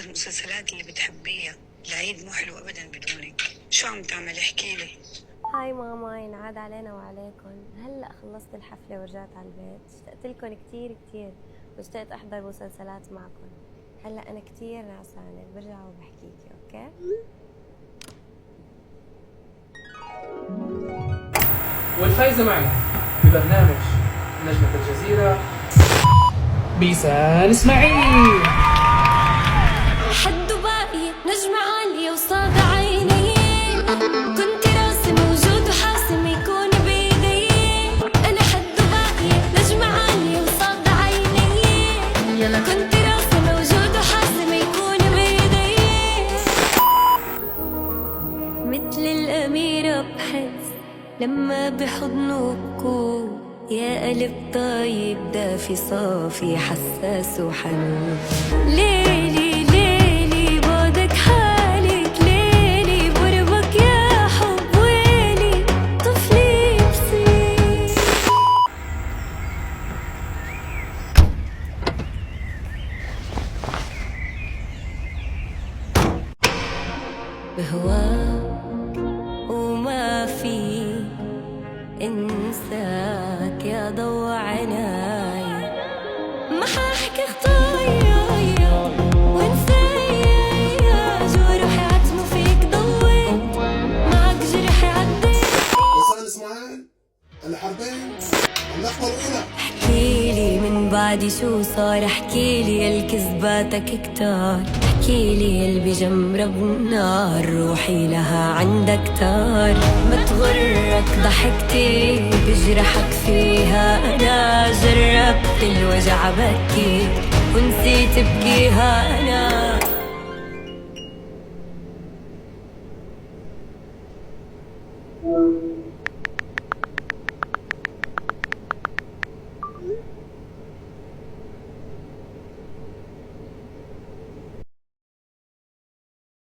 المسلسلات اللي بتحبيها؟ العيد مو حلو ابدا بدونك. شو عم تعمل؟ احكي لي. هاي ماما، ينعاد علينا وعليكم. هلأ خلصت الحفلة ورجعت على البيت. اشتقت لكم كتير كتير، واشتقت أحضر مسلسلات معكم. هلأ أنا كتير نعسانة، برجع وبحكيكي. أوكي؟ والفايزة معي ببرنامج نجمة الجزيرة بيسان اسماعيل. حد باقي نجمة عالية وصاد عيني، كنت راسي موجود وحاسم يكون بيدي. أنا حد باقي نجمة عالية وصاد عيني، كنت راسي موجود وحاسم يكون بيدي. مثل الأميرة بحس لما بحضنه بكون، يا قلب طيب دافي صافي حساس وحنون. ليلي ليلي بعدك حالك، ليلي بربك يا حب، ويلي طفلي بصير. بهواك وما في انساك يا ضو عناي، ما حاحكي خطايا وانساي، جروحي عتموا فيك ضوي، معك جرحي عدي. وصل اسماعيل الحربين اللقطة الأولى. احكيلي من بعد شو صار، احكيلي الكذباتك كتار، احكيلي اللي بجمرة بالنار، روحي لها عندك تار. ما تغرك ضحكتي بجرحك فيها، انا جربت الوجع بكي ونسيت بكيها انا.